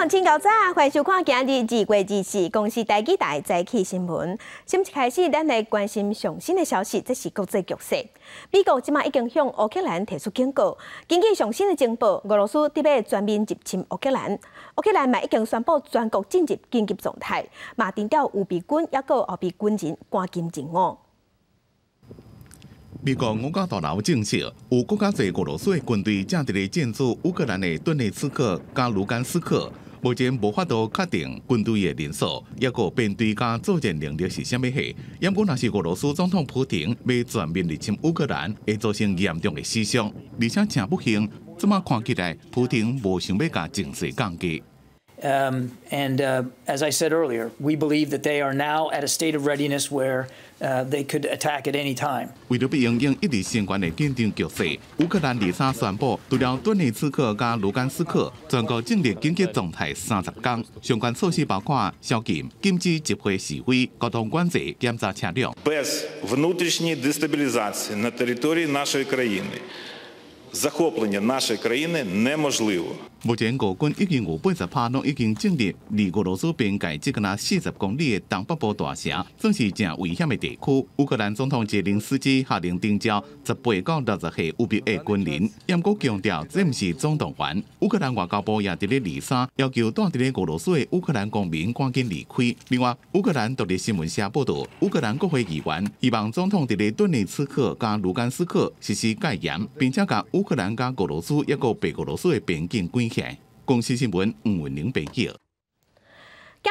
上清早，欢迎收看今日2月24公司台记台早起新闻。先一开始，咱来关心上新的消息，这是国际局势。美国即马已经向乌克兰提出警告，根据上新的情报，俄罗斯伫要全面入侵乌克兰。乌克兰嘛已经宣布全国进入紧急状态，嘛定调有备军也个后备军人赶紧进伍。 美国五角大楼证实，有更加侪俄罗斯的军队正伫咧进驻乌克兰的顿涅茨克加卢甘斯克。目前无法度确定军队的人数，也个编队加作战能力是啥物货。不过，若是俄罗斯总统普京要全面入侵乌克兰，会造成严重的死伤，而且真不幸，即马看起来，普京无想要甲情势降低。 As I said earlier, we believe that they are now at a state of readiness where they could attack at any time. 为了要应一直升悬的紧张局势，乌克兰23宣布，除了顿涅茨克加卢甘斯克，全国进入紧急状态30天。相关措施包括宵禁、禁止集会示威、交通管制、检查车辆。 Без внутрішньої дестабілізації на території нашої країни захоплення нашої країни неможливо. 目前俄军已经有80%拢已经进入离俄罗斯边界只敢40公里的东北部大城，算是正危险的地区。乌克兰总统泽连斯基下令征召18到60岁有兵的军人，不过强调这不是总动员。乌克兰外交部也伫咧23要求住伫咧俄罗斯的乌克兰公民赶紧离开。另外，乌克兰独立新闻社报道，乌克兰国会议员希望总统伫咧顿涅茨克加卢甘斯克实施戒严，并且甲乌克兰加俄罗斯一个白俄罗斯的边境关。 公司新闻黄文玲报道。镜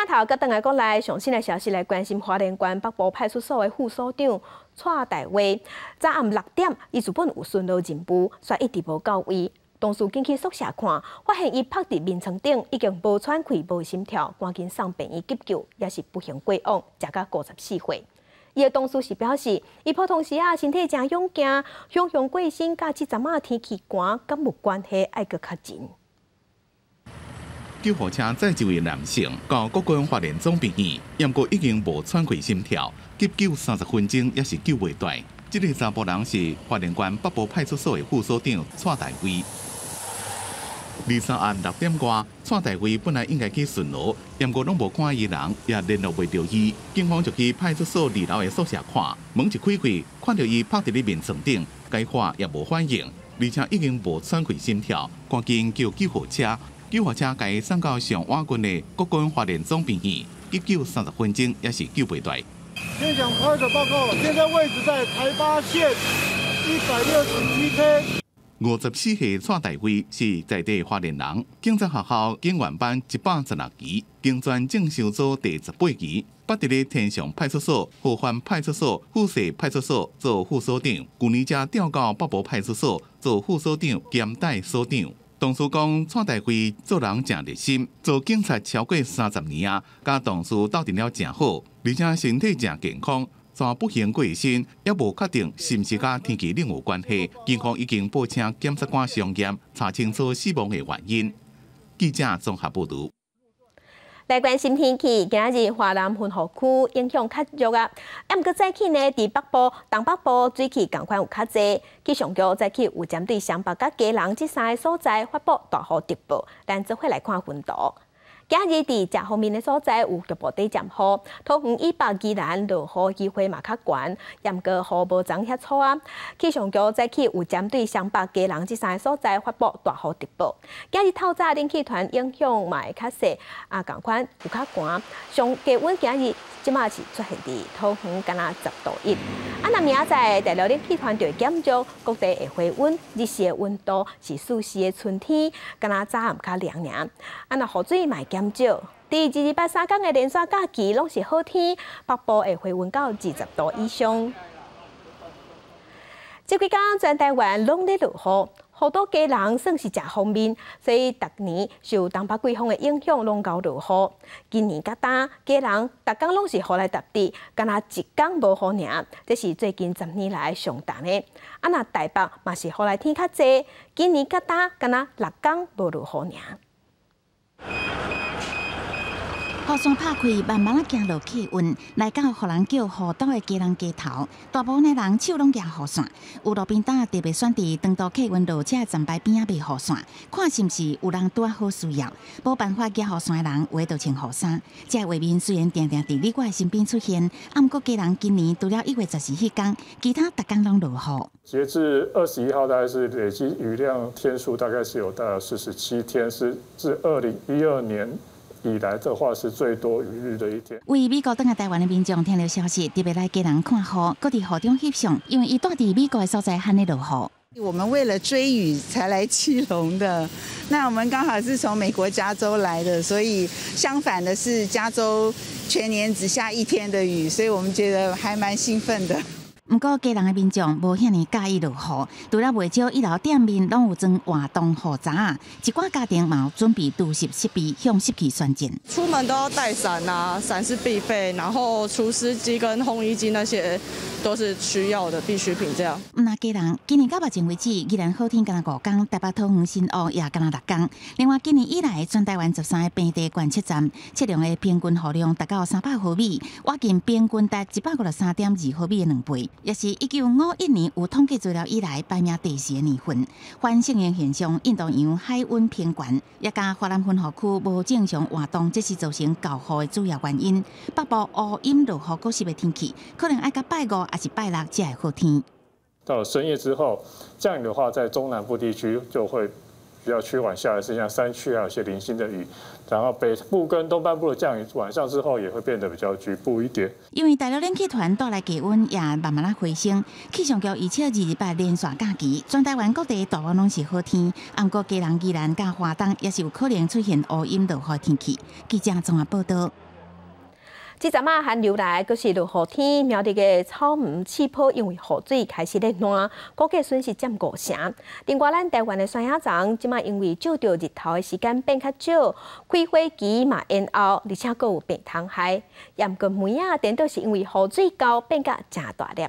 头搁转来国内上新的消息来关心花莲县北部派出所的副所长蔡大华，早暗6点，伊原本有巡逻任务，却一直无到位。同事进去宿舍看，发现伊趴伫眠床顶，已经无喘气、无心跳，赶紧送病院急救，也是不幸过往，食到54岁。伊的同事是表示，伊普通时身体真勇敢，雄雄过身，甲即阵仔天气寒，敢无关系？爱搁较近。 救护车载一位男性到国军花莲总病院，不过已经无喘气、心跳，急救30分钟也是救袂大。这个查甫人是花莲县北部派出所的副所长蔡大辉。23暗6点外，蔡大辉本来应该去巡逻，不过拢无看伊人，也联络袂到伊。警方就去派出所2楼的宿舍看，门一开开，看到伊趴伫咧眠床顶，该话也无反应，而且已经无喘气、心跳，赶紧叫救护车。 救护车甲伊送到上瓦郡的国军花莲总病院，急救30分钟也是救袂大。现场拍摄报告，现在位置在台八线167K。54岁蔡大辉是在地花莲人，警察学校警员班116期，警专正修组第18期，捌伫咧天上派出所、河环派出所、富社派出所做副所长，去年才调到北部派出所做副所长兼代所长。 同事讲，蔡大辉做人真热心，做警察超过30年啊，甲同事斗阵了真好，而且身体真健康。全不幸过身，也无确定是毋是甲天气冷有关系。警方已经报请检察官详验，查清楚死亡的原因。记者综合报道。 来关心天气，今日华南云河区影响较弱啊，不过早起呢，伫北部、东北部水汽同款有较济。气象局早起有针对双北甲基隆这3个所在发布大雨特报，咱做伙来看分图。今日伫正方面的所在有局部地降雨，桃园以北宜兰落雨机会嘛较悬，不过雨无长遐粗啊。气象局早起有针对双北、基隆这3个所在发布大雨特报。今日透早冷气团影响嘛会较细，同款有较寒。上低温今日即马是出现伫桃园敢若10度1。那明仔载第6冷气团就会减弱，各地会回温，日时的温度是舒适的春天，敢若早暗较凉凉。那雨水嘛减少。第2、2、3天的连续假期拢是好天，北部会回温到20度以上。这几天全台湾拢咧落雨。 好多家人算是真方便，所以逐年受东北季风的影响，拢够落雨。今年较大，家人逐工拢是雨来搭地，敢若一天无雨尔，这是最近10年来上重的。那台北嘛是雨来天较济，今年较大，敢若6天无落雨尔。雨伞拍开，慢慢行落客运，来到互人叫河道的家人街头，大部分的人手拢举雨伞，有路边摊特别选伫长途客运落车站牌边仔卖雨伞，看是毋是有人拄啊好需要。无办法举雨伞的人，有的就穿雨伞。这画面虽然定定伫你我的身边出现，毋过家人今年除了1月14迄天，其他逐天拢落雨。截至21号，大概是累积雨量天数大概是有大概47天，是自2012年。以来的话是最多雨日的一天。为美国等下台湾的民众听到消息，特别来家人看雨，搁伫雨中翕相，因为伊住伫美国的所在罕咧落雨。我们为了追雨才来基隆的，那我们刚好是从美国加州来的，所以相反的是加州全年只下1天的雨，所以我们觉得还蛮兴奋的。不过，家人的民众无遐尼介意落雨，除了袂少1楼店面拢有装活动雨闸啊，一寡家庭嘛有准备除湿设备向湿气宣战。出门都要带伞啊，伞是必备，然后除湿机跟烘衣机那些都是需要的必需品。这样。那家人今年到目前为止，依然好天敢若5天，台北桃园新屋也敢若6天。另外，今年以来全台湾13个平地观测站测量的平均雨量达到300毫米，挖近平均达153.2毫米的2倍。也是1951年有统计资料以来排名第4的年份。反性形现象，印度洋海温偏悬，也加华南分河区无正常活动，这是造成暴雨的主要原因。北部乌阴落雨果湿的天气，可能要到拜5还是拜6才会好天。到了深夜之后，降雨的话，在中南部地区就会比较趋缓下来，剩下山区还有一些零星的雨。然后北部跟东半部的降雨，晚上之后也会变得比较局部一点。因为大陆冷气团带来气温也慢慢回升，气象局预测2日8连续假期，全台湾各地大部分拢是好天，不过家人依然甲花东也是有可能出现乌阴落雨的天气。记者综合报道。这阵啊，寒流来，阁是落雨天，苗栗的草莓、气泡因为雨水开始咧烂，估计损失占5成。另外，咱台湾的山野丛，即马因为照到日头的时间变较少，开花期嘛延后，而且阁有病虫害。也毋过梅啊，颠倒是因为雨水高变甲真大粒。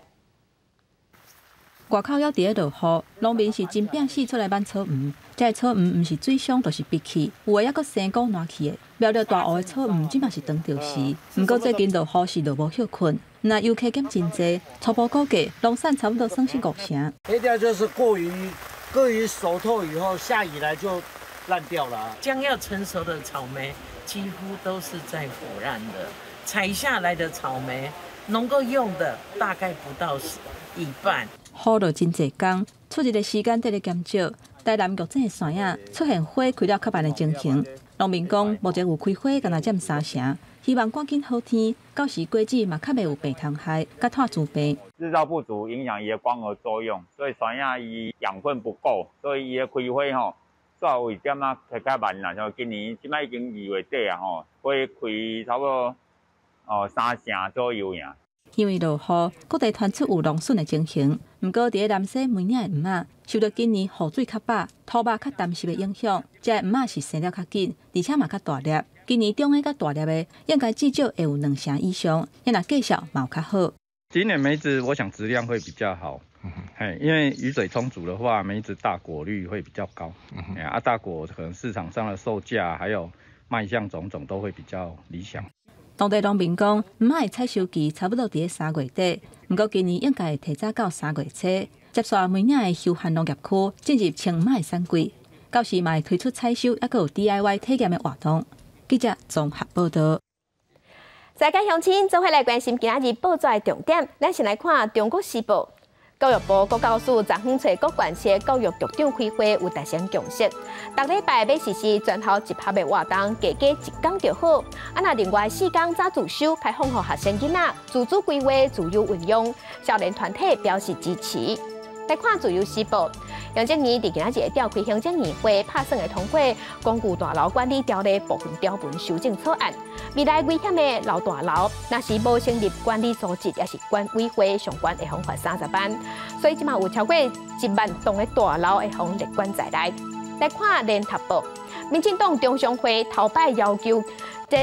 外口还伫咧落雨，农民是真拼死出来挽草莓。这草莓毋是水伤，就是闭气，有诶还阁生菇烂去诶。苗栗大湖诶草莓即嘛是长着时，毋过最近落雨是落无休困，那游客减真济，初步估计农产差不多损失5成。黑掉就是过于熟透以后，下雨来就烂掉了。将要成熟的草莓几乎都是在腐烂的，采下来的草莓能够用的大概不到一半。雨落真济天，出日的时间得咧减少。台南玉井的山野出现花开了较慢的情形，农民讲目前有开花，敢若占3成，希望赶紧好天，到时果子嘛较袂有病虫害，甲炭糍病。日照不足影响伊的光合作用，所以山野伊养分不够，所以伊的开花吼稍微点啊开较慢啦。像今年即摆已经2月底啊吼，花开差不多3成左右呀。因为落雨，各地传出有农损的情形。不过，伫南西梅岭的鱼仔，受到今年雨水较饱、土肉较淡湿的影响，这鱼仔是生了较紧，而且嘛较大粒。今年中个较大粒的，应该至少会有2成以上，因为绩效嘛有较好。今年梅子，我想质量会比较好，因为雨水充足的话，梅子大果率会比较高。大果可能市场上的售价还有卖相种种都会比较理想。当地农民讲，鱼仔的采收期差不多伫咧3月底，不过今年应该会提早到3月初，接续梅岭的休闲农业区进入青鱼仔的产季，到时嘛会推出采收，还有 DIY 体验的活动。记者综合报道。再界乡亲做伙来关心今仔日报纸的重点，咱先来看《中国时报》。教育部国教署昨昏找各县市教育局长开会，有达成共识。逐礼拜要实施全校集合的活动，加1天就好。那另外4天早自修，开放予学生囡仔自主规划、自由运用。少年团体表示支持。来看《自由时报》，行政院伫今仔日召开行政院会拍算的通过《公寓大楼管理条例》部分条文修正草案。未来危险的老大楼，若是无成立管理组织，也是管委会上悬会罚款30万。所以即马有超过1万栋的大楼会列管在内。来看《联合报》，民进党中常会头摆要求即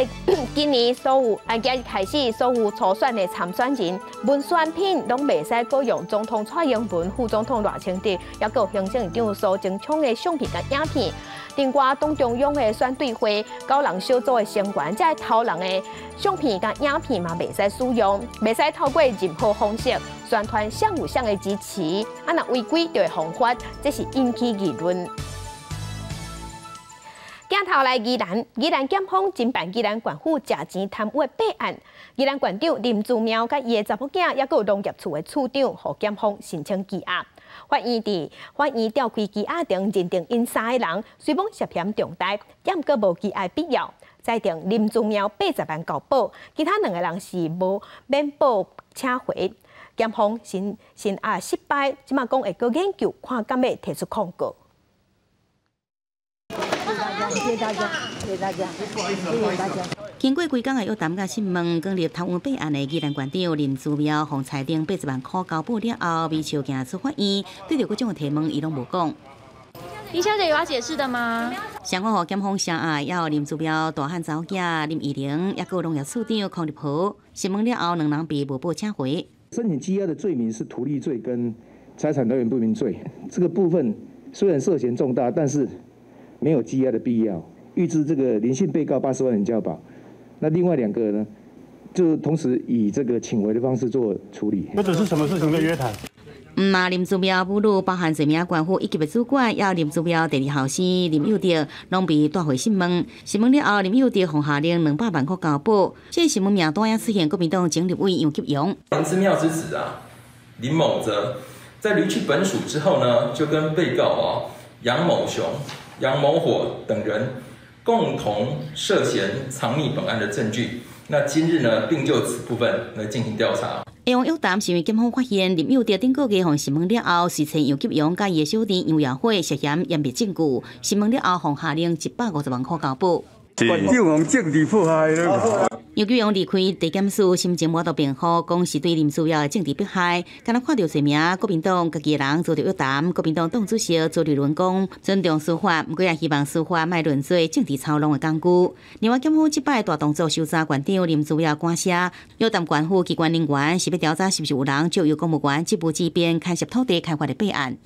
今年所有开始所有初选的参选人，文宣品拢袂使搁用总统蔡英文、副总统赖清德，也有行政院长苏贞昌的相片甲影片。另外，党中央的选对会、高人小组的成员，才头人的相片甲影片嘛，袂使使用，袂使透过任何方式宣传谁有谁的支持，若违规就会罚款，这是引起议论。镜头来宜兰检方侦办宜兰县府食钱贪污的弊案，宜兰县长林志苗甲伊的查某囝，也有农业处的处长，互检方申请羁押。法院调开羁押中认定因3个人虽讲涉嫌重大，但阁无羁押必要，裁定林志苗80万交保，其他2个人是无免保请回。检方审押失败，即马讲会阁研究看敢要提出控告。谢谢大家，谢谢大家，谢谢大家。经过几天的约谈甲审问，讲入贪污弊案的宜兰县长林志苗，互裁定80万块交保了后，未收件出法院，对着各种提问，伊拢无讲。林小姐有要解释的吗？相关互检方声押，也有林志苗大汉查某囝林义玲，也有农业处长康立和，审问了后，2人被无保请回。申请羁押的罪名是图利罪跟财产来源不明罪，这个部分虽然涉嫌重大，但是没有羁押的必要。预支这个林姓被告80万元交保，那另外2个呢，就同时以这个请回的方式做处理。或者是什么事情的约谈？嘛，林志苗侮辱包含罪名县府1级的主管，也有林志苗第2号生林佑德，拢被带回审问。审问了后，林佑德奉下令200万块交保。这审问名单也出现国民党前立委杨吉勇。林志苗之子林某泽，在离去本署之后呢，就跟被告杨某雄、杨某火等人共同涉嫌藏匿本案的证据。那今日呢，并就此部分来进行调查。下用约谈是因为检方发现林佑德顶个月互审问了后，随称杨吉勇甲伊的小弟杨耀辉涉嫌掩蔽证据，审问了后，奉下令150万块交保。县长用政治迫害了。杨吉勇离开地检署，心情无到辩护，讲是对林志苗的政治迫害。敢若看到罪名，国民党家己的人做着约谈，国民党党主席周立伦讲尊重司法，不过也希望司法莫论做政治操弄的工具。另外，检方即摆大动作收查县长林志苗官舍，约谈县府机关人员是要调查是不是有人就由公务员职务之便干涉土地开发的备案。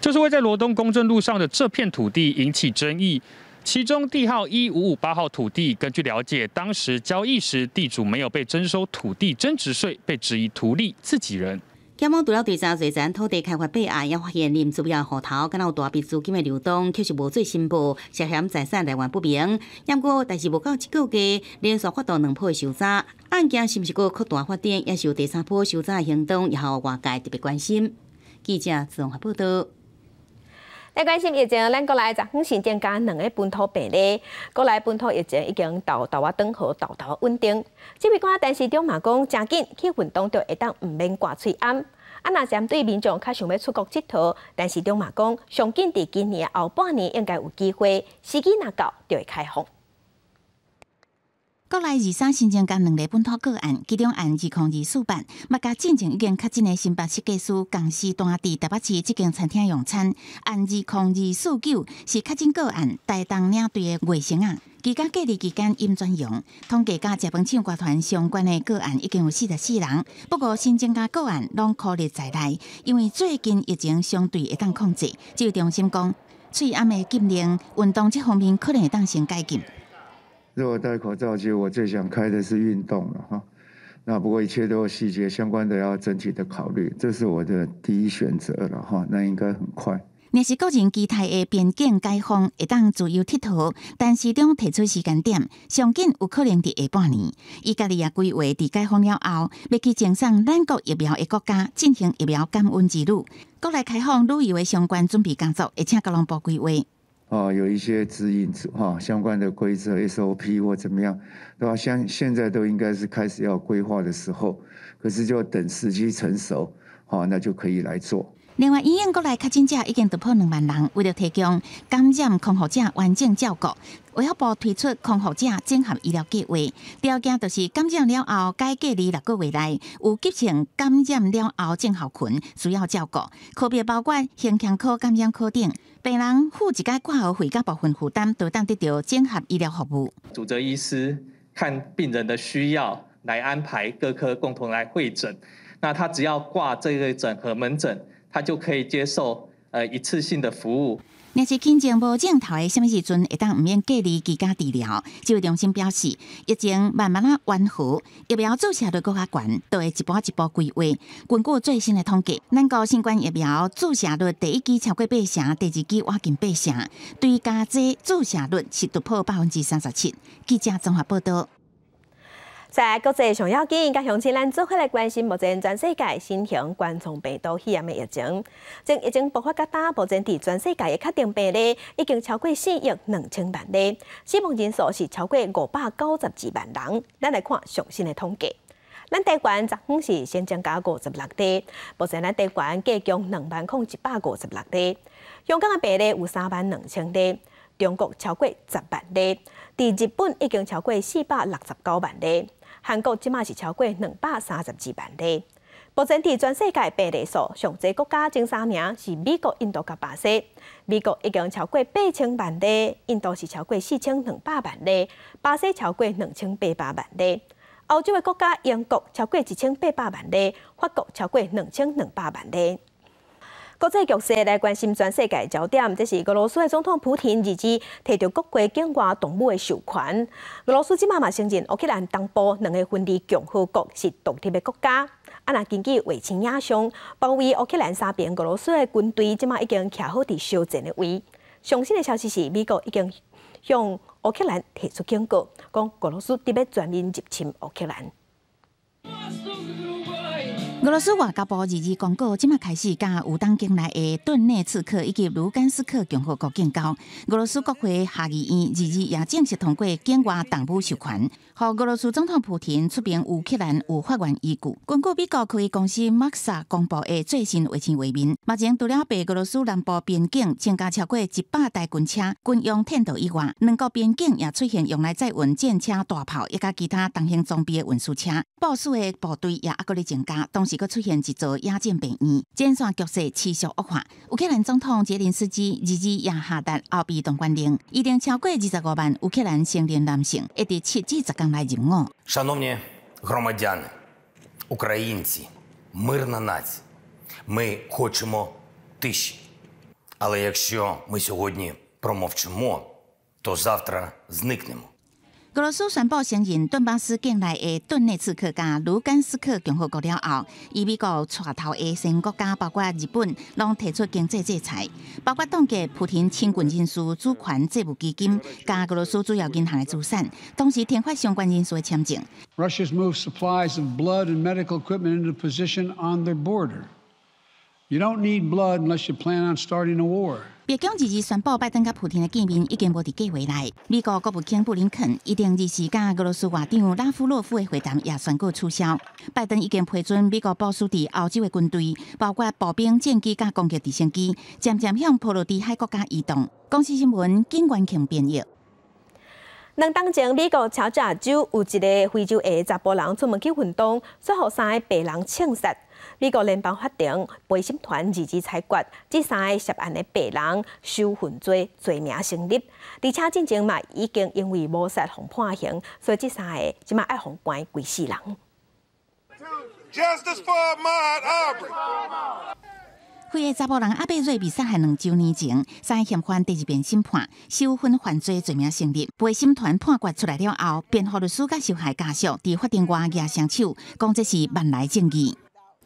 就是位在罗东公正路上的这片土地引起争议。其中地号1558号土地，根据了解，当时交易时地主没有被征收土地增值税，被质疑图利自己人。检方除了调查罪前土地开发备案，也发现林志苗户头敢有大笔资金的流动，却是无做申报，涉嫌财产来源不明。不过，但是无到这个月，连续发动2波的搜查，案件是不是搁扩大发展，也是有第3波搜查的行动，也互外界特别关心。记者自综合报道。来关心疫情，咱国内昨昏新增加2个本土病例，国内本土疫情已经豆啊转好，豆稳定。指挥官陈时中嘛讲，真紧去运动就会当唔免挂喙暗。若针对民众较想要出国佚佗，陈时中嘛讲，上紧伫今年后半年应该有机会，时机若到就会开放。国内23新增加2例本土个案，其中按2024版，目前进前已经确诊的新北设计师公司单伫台北市这间餐厅用餐，按2029是确诊个案，台东领队的卫生啊，期间隔离期间阴转阳，统计甲食饭抢歌团相关的个案已经有44人，不过新增加个案拢考虑在内，因为最近疫情相对会当控制，只有中心讲，喙暗的禁令，运动这方面可能会当先解禁。如果戴口罩，其实我最想开的是运动了哈。那不过一切都有细节相关的要整体的考虑，这是我的第一选择了哈。那应该很快。若是个人期待的边境解封会当自由佚佗，但市长提出时间点，上紧有可能伫下半年。伊家己也规划伫解封了后，要去前送咱国疫苗的国家进行疫苗感恩之旅。国内开放旅游的相关准备工作，会请交通部规划。有一些指引相关的规则 SOP 或怎么样，对吧？像现在都应该是开始要规划的时候，可是就等时机成熟，那就可以来做。另外，医院国内确诊者已经突破2万人，为了提供感染康复者完整照顾，卫福部推出康复者整合医疗计划，条件就是感染了后，该隔离6个月内有急性感染了后症候群需要照顾，科别包括胸腔科感染科等。病人付一届挂号费，甲部分负担都当得到整合医疗服务。主责医师看病人的需要来安排各科共同来会诊，那他只要挂这个诊和门诊，他就可以接受一次性的服务。若是轻症无症头的，什么时阵会当唔免隔离居家治疗？这位中心表示，疫情慢慢缓和，疫苗注射率更加悬，都会一步一步规划。根据最新的统计，咱国新冠疫苗注射率第一期超过8成，第二期接近8成，对加剂注射率是突破37%。记者综合报道。在国际上要紧，甲乡亲咱做伙来关心目前全世界新型冠状病毒肺炎的疫情。从疫情爆发到打，目前伫全世界的确定病例已经超过4亿2000万例，死亡人数是超过592万人。咱来看最新的统计。咱台湾昨昏是先增加56例，目前咱台湾计共20156例。香港的病例有32000例，中国超过10万例，伫日本已经超过469万例。韩国即马是超过232万例。目前伫全世界病例数上侪国家前3名是美国、印度甲巴西。美国已经超过8000万例，印度是超过4200万例，巴西超过2800万例。欧洲的国家英国超过1800万例，法国超过2200万例。国际局势来关心全世界焦点，这是俄罗斯的总统普廷日前摕到国国境外动物的授权。俄罗斯即马嘛承认乌克兰东部2个分离共和国是独立的国家。若根据卫星影像，包围乌克兰3边俄罗斯的军队即马已经徛好伫烧战的位。上新的消息是，美国已经向乌克兰提出警告，讲俄罗斯伫要全面入侵乌克兰。俄罗斯外交部日前公告，即马开始甲有当境内的顿涅茨克以及卢甘斯克共和国建交。俄罗斯国会下议院日前也正式通过境外动物授权，予俄罗斯总统普廷出兵乌克兰有法源依据。根据美国科技公司 Maxar 公布的最新卫星画面，目前除了被俄罗斯南部边境增加超过100台军车、军用艇道以外，两国边境也出现用来载运战车、大炮，以及其他重型装备的运输车。部署的部队也还佫咧增加，同时佫出现一座野战病院。前线局势持续恶化。乌克兰总统泽连斯基日前也下达后备动员令，预定超过25万乌克兰成年男性会伫7至10天内入伍。Шановні громадяни, українці, мирна нація, ми хочемо тиші. Але якщо ми сьогодні промовчимо, то завтра зникнемо. 俄罗斯宣布承认顿巴斯境内的顿涅茨克甲卢甘斯克共和国了后，以美国带头的新国家，包括日本，拢提出经济制裁，包括冻结普廷亲军人士主权债务基金，甲俄罗斯主要银行的资产，同时停发相关人士的签证。Russia's moved supplies of blood and medical equipment into position on their border. You don't need blood unless you plan on starting a war. 白宫日前宣布，拜登甲普廷的见面已经无伫计划内。美国国务卿布林肯一定日时甲俄罗斯外长拉夫洛夫的会谈也宣告取消。拜登已经批准美国部署伫欧洲的军队，包括步兵、战机甲攻击直升机，渐渐向波罗的海国家移动。公司新闻金元庆编译。2天前，美国乔治亚州有一个非洲的查甫人出门去运动，随后3个白人枪杀。美国联邦法庭陪审团日前裁决，这3个涉案的白人受犯罪罪名成立，而且进前嘛已经因为谋杀互判刑，所以这3个即马要互关规世人。废的查甫人阿贝瑞被杀害2周年前，3个嫌犯第2遍审判，受婚犯罪罪名成立。陪审团判决出来了后，辩护律师甲受害家属伫法庭外举双手，讲这是万来正义。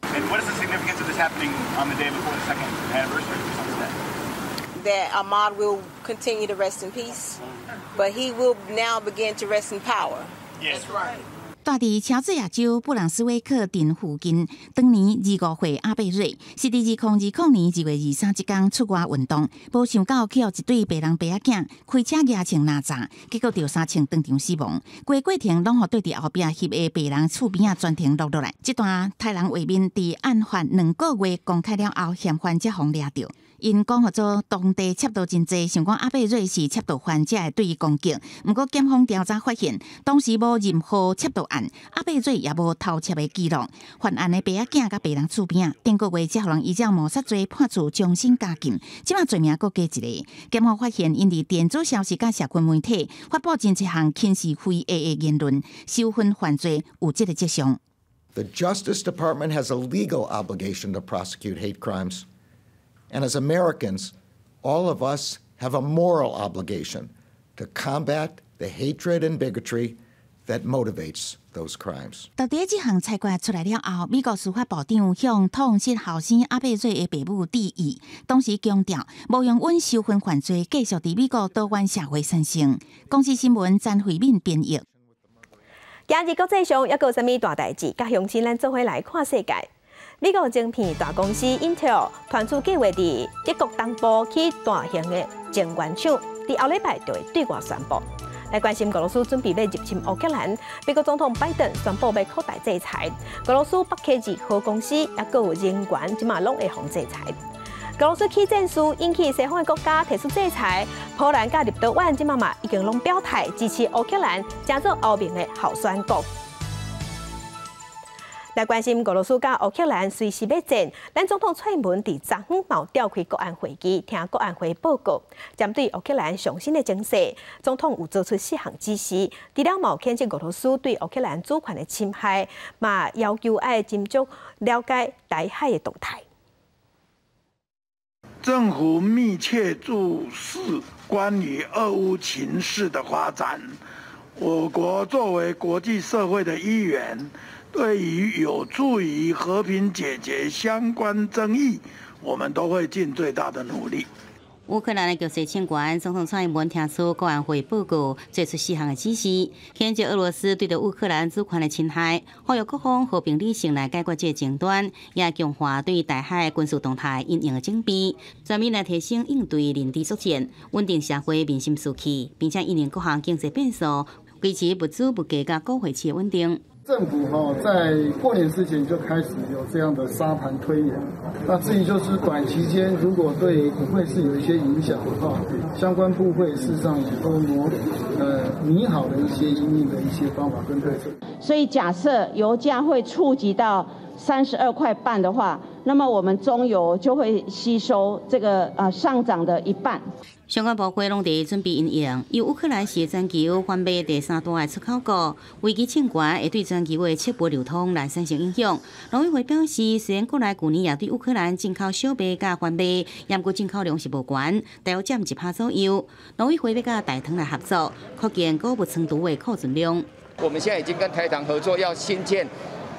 And what is the significance of this happening on the day before the second anniversary of Sunset? That Ahmaud will continue to rest in peace, but he will now begin to rest in power. Yes, right. 住伫乔治亚州布朗斯威克镇附近，当年25岁阿贝瑞是伫2020年2月23日出外运动，无想到去互一对白人白仔囝开车压穿哪吒，结果着3枪当场死亡。规过程拢互对伫后壁翕的白人厝边啊专程录落来。这段太人画面伫案发2个月公开了后，嫌犯才互抓到。因讲合做当地窃盗真济，想讲阿贝瑞是窃盗犯才会对伊攻击。不过检方调查发现，当时无任何窃盗案，阿贝瑞也无偷窃的记录。犯案的爸仔囝甲别人厝边，顶个月才互人依照谋杀罪判处终身监禁，即马罪名佫加一个。检方发现，因伫电子消息甲社群媒体发布真一项轻视非议的言论，受分犯罪有这个迹象。The Justice Department has a legal obligation to prosecute hate crimes. And as Americans, all of us have a moral obligation to combat the hatred and bigotry that motivates those crimes. 到底这项裁决出来了后，美国司法部长向痛失后生阿贝瑞的爸母致意，当时强调无容允受分犯罪继续伫美国多元社会产生。公司新闻詹慧敏编译。今日国际上还有啥物大代志？甲乡亲咱做伙来看世界。美国晶片大公司 Intel 传出计划伫德国东部起大型的晶圆厂，伫后礼拜就会对外宣布。来关心俄罗斯准备要入侵乌克兰，美国总统拜登宣布要扩大制裁，俄罗斯北科技核公司也各有人员，即马拢会防制裁。俄罗斯起战事引起西方的国家提出制裁，波兰甲立陶宛即嘛已经拢表态支持乌克兰，加做后面的候选国。来关心俄罗斯甲乌克兰随时要战，咱总统蔡文伫昨昏嘛召开国安会议，听国安会报告，针对乌克兰上新的情势，总统有做出4项指示，除了嘛谴责俄罗斯对乌克兰主权的侵害，嘛要求爱斟酌了解台海的动态。政府密切注视关于俄乌情势的发展。我国作为国际社会的一员，对于有助于和平解决相关争议，我们都会尽最大的努力。乌克兰的局势清关，总统蔡英文听出国安会报告，做出4项的指示，谴责俄罗斯对着乌克兰主权的侵害，呼吁各方和平理性来解决这争端，也强化对台海军事动态因应的准备，全面来提升应对人质作战，稳定社会民心士气，并且因应各项经济变数，维持物资不价甲高汇期的稳定。政府在过年之前就开始有这样的沙盘推演，那至于就是短期间如果对股汇市有一些影响的话，相关部会事实上也都拟好了一些因应的一些方法跟对策。所以假设油价会触及到32块半的话，那么我们中油就会吸收这个上涨的一半。相关部会拢伫准备因应，由乌克兰是全球贩卖第3大的出口国，危机清关会对全球的七国流通来产生影响。农委会表示，虽然国内去年也对乌克兰进口小麦甲番麦，不过进口量是无悬，大约占1%左右。农委会要甲大唐来合作，扩建谷物仓储的库存量。我们现在已经跟台糖合作，要新建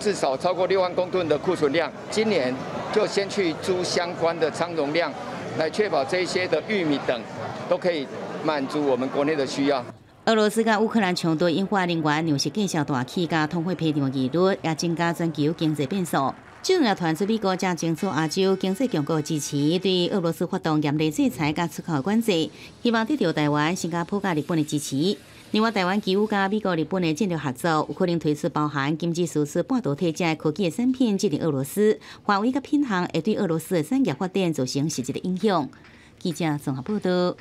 至少超过6万公吨的库存量，今年就先去租相关的仓容量，来确保这些的玉米等都可以满足我们国内的需要。俄罗斯甲乌克兰冲突引发能源粮食价格大起，甲通货膨胀疑虑，也增加全球经济变数。最近也传出美国正争取亚洲经济强国支持，对俄罗斯发动严厉制裁甲出口管制，希望得到台湾、新加坡甲日本的支持。另外，台湾基于甲美国、日本的战略合作，有可能推出包含金枝输出半导体这科技的产品进入俄罗斯，华为甲品行会对俄罗斯的产业发展造成实质的影响。记者综合报道。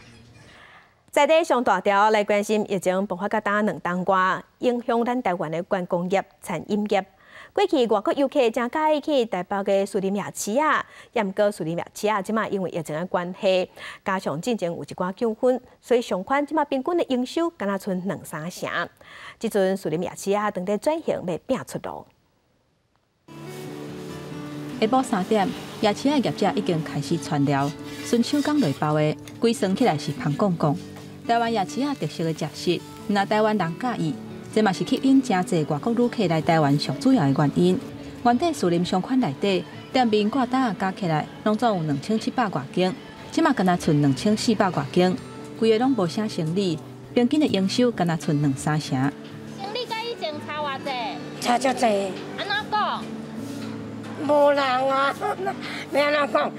在地上大条来关心疫情爆发到打2冬瓜，影响咱台湾的观光业、餐饮业。过去外国游客正介意去台北的士林夜市啊，也毋过士林夜市啊，即马因为疫情的关系，加上进前有一寡纠纷，所以上款即马平均的营收敢若剩2-3成。即阵士林夜市啊，当地转型要拼出路。下晡3点，夜市的业者已经开始传料，顺手工内包的，规算起来是香港港。台湾夜市啊特色的食食，若台湾人介意。这嘛是吸引真侪外国旅客来台湾上主要的原因。原底士林商圈内底店面挂单加起来，拢总有2700外间，即嘛敢若剩2400外间，规个拢无啥生意，平均的营收敢若剩2-3成。生意甲以前差偌济？差足济。安怎讲？无人啊，要安怎讲？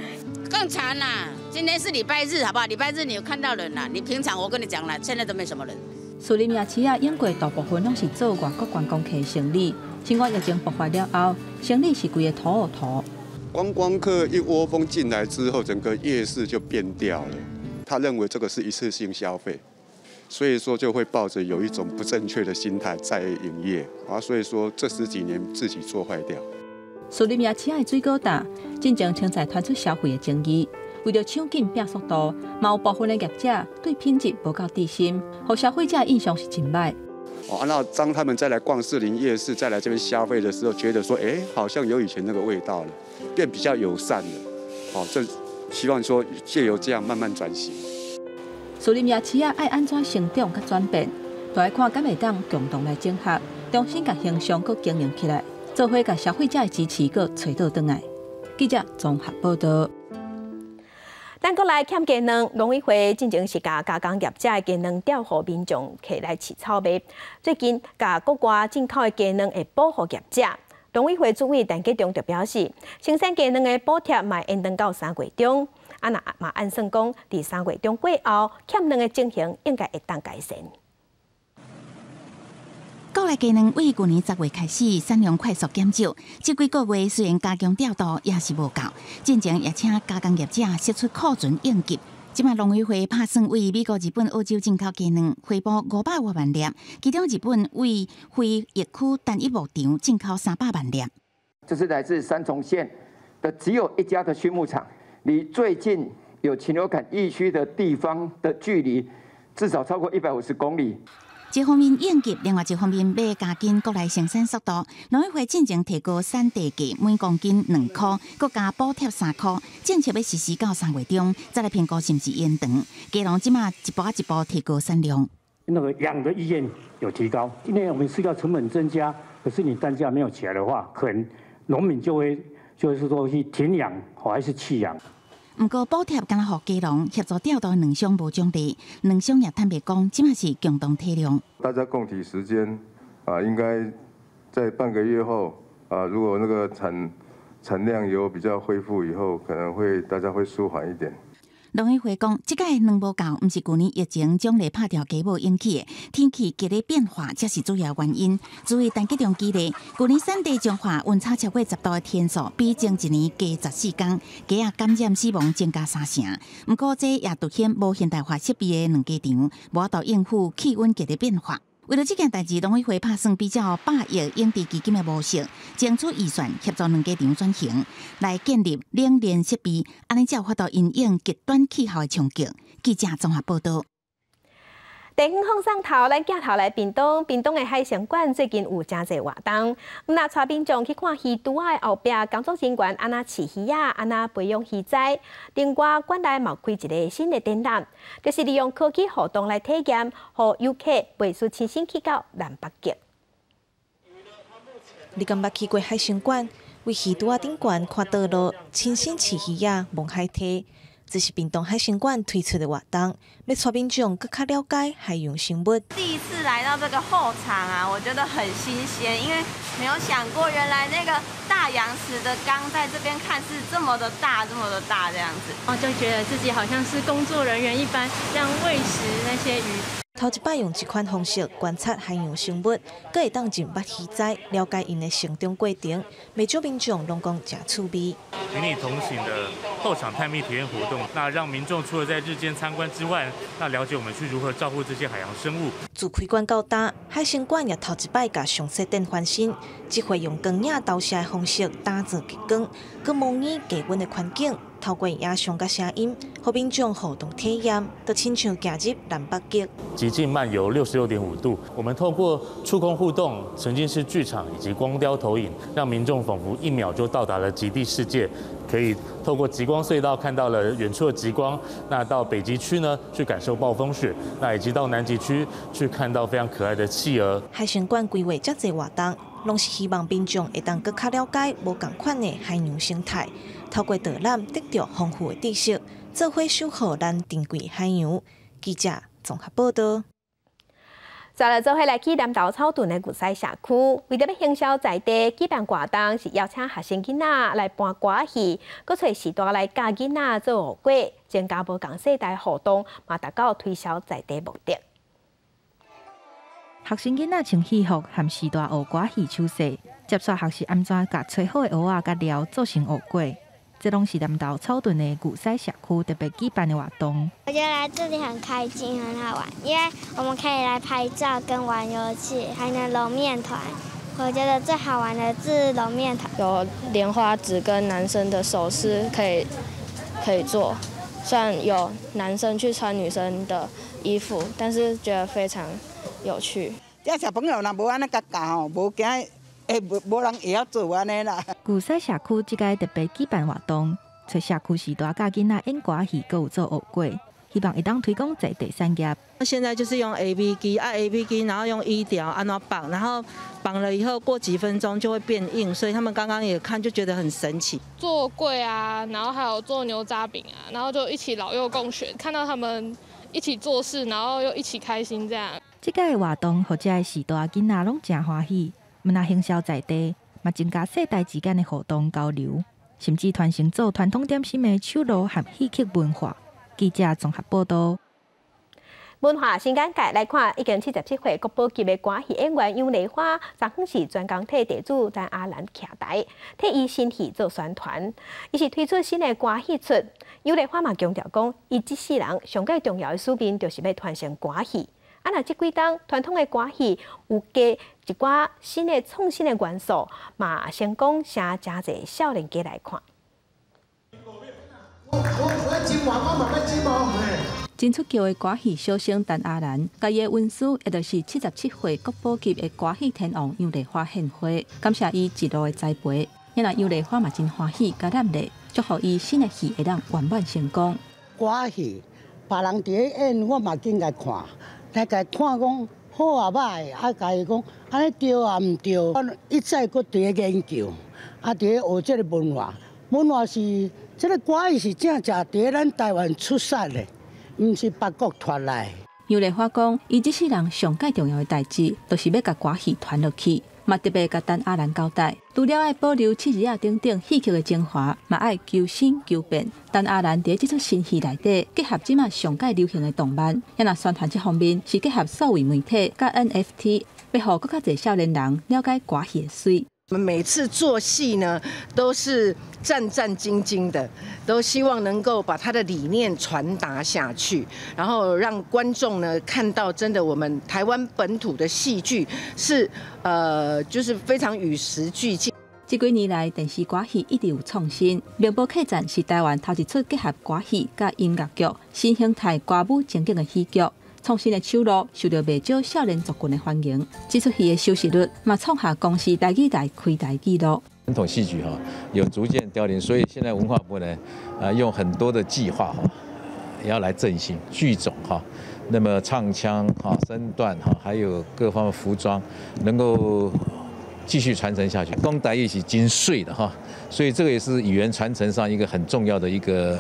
更惨啦！今天是礼拜日，好不好？礼拜日你有看到人啦？你平常我跟你讲了，现在都没什么人。士林夜市啊，英国大部分拢是做外国观光客的生意。新冠疫情爆发了后，生意是规个土。观光客一窝蜂进来之后，整个夜市就变掉了。他认为这个是一次性消费，所以说就会抱着有一种不正确的心态在营业啊，所以说这10几年自己做坏掉。树林夜市的水果大，真正青菜传出消费的争议。为了抢紧拼速度，嘛有部分的业者对品质无够底心，互消费者印象是真歹。那当他们再来逛士林夜市，再来这边消费的时候，觉得说，好像有以前那个味道了，变比较友善了。这希望说借由这样慢慢转型。树林夜市爱安怎成长甲转变，就要看敢会当共同来整合，重新甲形象佮经营起来，做伙甲消费者的支持佮找倒转来。记者综合报道。咱国来欠鸡卵，农委会进前是甲加工业者的鸡卵调互民众摕来饲草卖。最近，甲国外进口的鸡卵会保护业者。农委会主委陈吉仲就表示，生产鸡卵的补贴嘛延长到3月中。嘛按算讲，伫3月中过后，欠卵的情形应该会当改善。国内鸡卵为去年10月开始产量快速减少，这几个月虽然加强调度，也是无够。进前也请加工业者释出库存应急。即卖农委会拍算为美国、日本、澳洲进口鸡卵回补500多万粒，其中日本为非疫区单一牧场进口300万粒。这是来自三重县的只有一家的畜牧场，离最近有禽流感疫区的地方的距离至少超过150公里。一方面应急，另外一方面要加紧国内生产速度。农委会进前提高产地价每公斤2块，佮加补贴3块，政策要实施到3月中，再来评估是不是延长。鸡农即马一步一步提高产量。那个养的意愿有提高，今年我们饲料成本增加，可是你单价没有起来的话，可能农民就是说去停养还是弃养。不过补贴敢若予鸡农协助调度两商无奖励，两商也坦白讲，即马是共同体谅。大家共体时间应该在半个月后如果那个产量有比较恢复以后，可能会大家会舒缓一点。农委会讲，即届卵无够，毋是去年疫情奖励拍掉鸡母引起的，天气剧烈变化才是主要原因。注意陈吉仲记得，去年产地彰化温差超过10度的天数，比前一年加14天，鸡仔感染死亡增加3成。不过，这也凸显无现代化设备的两鸡场，无法度应付气温剧烈变化。为了这件代志，农委会拍算比较100亿应地基金的模式，争取预算协助两鸡场转型，来建立冷链设备，安尼才有法度因应极端气候的冲击。记者综合报道。地方放送头，咱镜头来屏东的海参馆最近有真侪活动。那带民众去看鱼肚仔的后壁，工作人员安那饲鱼仔，安那培养鱼仔。另外，馆内嘛开一个新的展览，就是利用科技活动来体验，和游客陪出亲身去到南北极。你敢捌去过海参馆？为鱼肚仔顶悬看倒落，亲身饲鱼仔望海体。这是屏东海参馆推出的活动，要带民众更加了解海洋生物。第一次来到这个后场啊，我觉得很新鲜，因为没有想过原来那个大洋石的缸在这边看是这么的大这样子，然后就觉得自己好像是工作人员一般，这样喂食那些鱼。头一摆用这款方式观察海洋生物，阁会当进捌鱼仔，了解因的成长过程。不少民众拢讲真趣味。与你同行的后场探秘体验活动，那让民众除了在日间参观之外，那了解我们去如何照顾这些海洋生物。自开馆到大，海参馆也头一摆甲详细展翻新，这回用光影投射的方式打造极光，佮模拟低温的环境。透过影像甲声音，互民众互动体验，就亲像行入南北极。极境漫游66.5度，我们透过触控互动、沉浸式剧场以及光雕投影，让民众仿佛1秒就到达了极地世界。可以透过极光隧道看到了远处的极光，那到北极区呢去感受暴风雪，那以及到南极区去看到非常可爱的企鹅。海参馆规划遮侪活动，拢是希望民众会当更加了解无同款的海洋生态。透过导览得到丰富的知识，做伙守护咱珍贵海洋。记者综合报道。再来做伙来去南投草屯的古西社区，为了要行销在地，举办活动是邀请学生囡仔来搬歌戏，佮找时代来教囡仔做学过，增加无共世代互动，嘛达到推销在地目的。学生囡仔穿戏服，和时代学歌戏手势，接续学习安怎甲找好的蚵仔甲料做成蚵粿。这拢是南投草屯的古西社区特别举办的活动。我觉得来这里很开心，很好玩，因为我们可以来拍照跟玩游戏，还能揉面团。我觉得最好玩的是揉面团，有莲花指跟男生的首饰可以做。虽然有男生去穿女生的衣服，但是觉得非常有趣。这小朋友若无安尼教教吼，无惊无人会晓做安尼啦。古西社区这个特别举办活动，找社区时代教囡仔演歌戏，佮有做学过，希望会当推广在地产业。现在就是用 AV 机，AV 机，然后用衣条安怎绑，然后绑了以后过几分钟就会变硬，所以他们刚刚也看就觉得很神奇。做柜啊，然后还有做牛轧饼啊，然后就一起老幼共学，看到他们一起做事，然后又一起开心这样。这个活动，或者的时代囡仔拢真欢喜，唔那行销在地，嘛增加世代之间的互动交流，甚至传承做传统点心的手锣和戏曲文化。记者综合报道。文化新眼界来看，已经77岁国宝级的歌戏演员杨丽花，昨昏是专工替地主陈阿兰徛台，替伊新戏做宣传。伊是推出新的歌戏出，杨丽花嘛强调讲，伊这世人上界重要的使命就是要传承歌戏。啊，那这几档传统的歌戏有加一寡新的创新的元素，嘛成功请真侪少年家来看。真出桥的歌戏小生陈阿兰，家己的恩师也就是77岁国宝级的歌戏天王杨丽花献花，感谢伊一路的栽培。因为杨丽花嘛真欢喜，甲咱咧，祝福伊新的戏会当圆满成功。歌戏，别人伫咧演，我嘛紧来看，来家看讲好啊歹，啊家己讲安尼对啊毋对，我一再搁伫咧研究，啊伫咧学这个文化，文化是这个歌戏是正正伫咧咱台湾出产的。毋是别国传来。杨丽花讲，伊这世人上界重要的代志，就是要甲歌戏传落去，嘛特别甲陈阿兰交代，除了爱保留七日啊等等戏曲的精华，嘛爱求新求变。陈阿兰伫这出新戏内底，结合即马上界流行的动漫，也若宣传这方面是结合数位媒体甲 NFT， 要互更较侪少年人了解歌戏的水。我们每次做戏呢，都是战战兢兢的，都希望能够把他的理念传达下去，然后让观众呢看到真的我们台湾本土的戏剧是就是非常与时俱进。这几年来，电视歌戏一直有创新。明宝客栈是台湾头一出结合歌戏甲音乐剧新形态歌舞情景的戏剧。创新的手路受到不少少年族群的欢迎，这出戏的收视率嘛创下公司台语台开台纪录。传统戏剧有逐渐凋零，所以现在文化部呢用很多的计划也要来振兴剧种那么唱腔身段还有各方面服装能够继续传承下去。讲台语是真水的所以这个也是语言传承上一个很重要的一个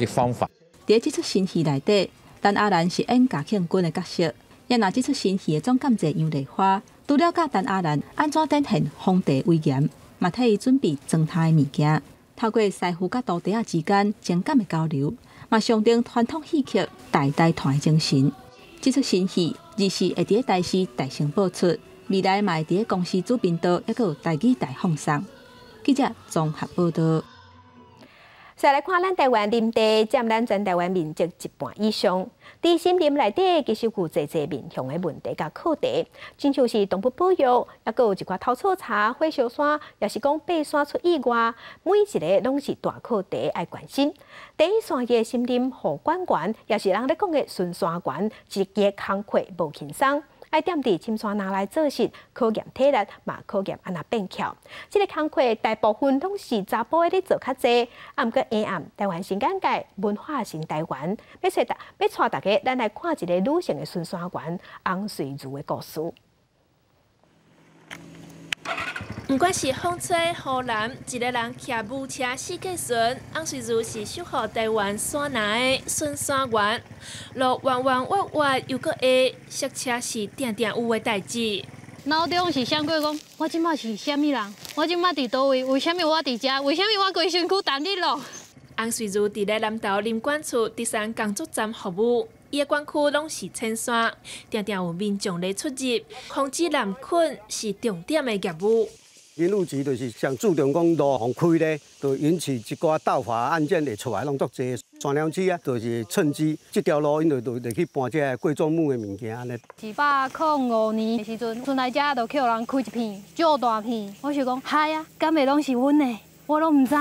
方法。在这出新戏内底。陈阿兰是演嘉庆君的角色，也拿这出新戏的总监制杨丽花，除了教陈阿兰安怎展现皇帝威严，嘛替伊准备装他的物件，透过师傅甲徒弟之间情感的交流，嘛象征传统戏剧代代传的精神。这出新戏24会伫台视大城播出，未来嘛会伫公司主频道也有台语台放送。记者综合报道。再来看咱台湾林地占咱全台湾面积一半以上，伫森林内底其实有侪面向的问题甲课题，亲像是动物保育，也佫有一寡头草茶、火烧山，也是讲爬山出意外，每一个拢是大课题爱关心。第一线嘅森林护管员，也是人咧讲嘅巡山员，一个工课无轻松。爱踮伫深山拿来做事，考验体力，嘛考验安那变巧。这个工课大部分拢是查甫的咧做较济，啊，毋过下暗台湾新眼界文化新台湾，要带大家咱来看一个女性的巡山员洪瑞如的故事。不管是风吹雨淋，一个人骑母车四界巡，洪瑞如是守护台湾山南的巡山员。路弯弯弯弯又搁会，塞车是定定有的代志。脑中是想过讲，我即摆是虾米人？我即摆伫倒位？为虾米我伫遮？为虾米我规身躯等你咯？洪瑞如伫咧南投林管处第3工作站服务。伊的管区拢是青山，定定有民众咧出入，防止滥困是重点的业务。警务局就是上注重讲路防开咧，就引起一寡盗伐案件会出来，拢足侪。山梁市啊，就是趁机这条路，因为就去搬这贵重物的物件安尼。1805年的时阵，村内遮就叫人开一片，足大片。我想讲，嗨啊，敢会拢是阮的？我拢唔知。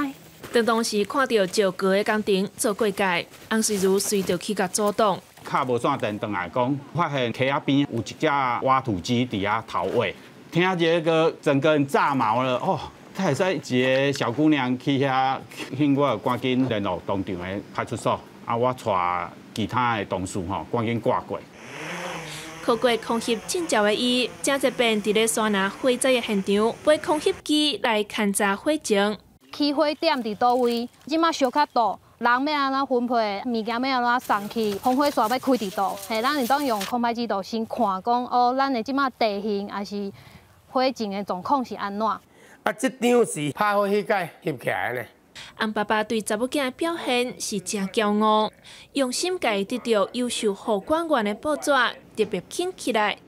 当时看到石膏的工程做过界，洪水如随着去甲阻挡。卡无线电转来讲，发现溪仔边有一只挖土机伫遐逃位，听这个整个人炸毛了哦。他会使一个小姑娘去遐，我赶紧联络当场的派出所，我带其他的同事赶紧挂过。考过空袭证照的伊，正一边伫咧山林火灾的现场，陪空袭机来勘察火情。起火点伫倒位？即马烧较大，人要安怎分配，物件要安怎送去，防火线要开伫倒。嘿，咱会当用空拍机图先看讲，哦，咱的即马地形还是火情的状况是安怎？这张是拍火迄届翕起来呢。洪爸爸对查某囝的表现是真骄傲，用心甲得到优秀护管员的宝座，特别捡起来。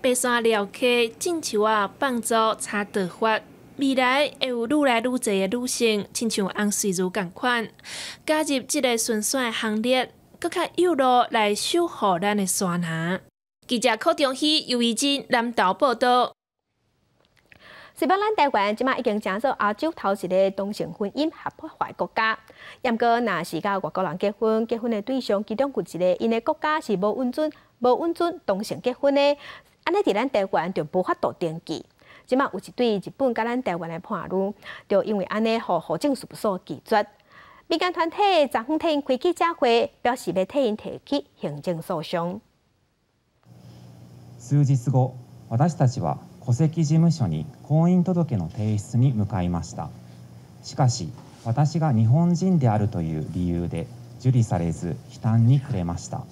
爬山撩溪，种树啊，帮助查道法，未来会有愈来愈侪的女性，亲像洪水如共款，加入这个顺选的行列，更较有路来守护咱的山林。记者柯中熙、尤怡珍南投报道。是咱台湾即马已经成做亚洲头一个同性婚姻合法国家。不过，若是甲外国人结婚，结婚的对象其中有一个因的国家是无允准同性结婚的，安尼伫咱台湾就无法度登记。即马有一对日本甲咱台湾的伴侣，就因为安尼，互户政事务所拒绝。民间团体昨昏替因开记者会，表示要替因提起行政诉讼。数日後、私たちは戸籍事務所に婚姻届の提出に向かいました。しかし、私が日本人であるという理由で受理されず、否担に触れました。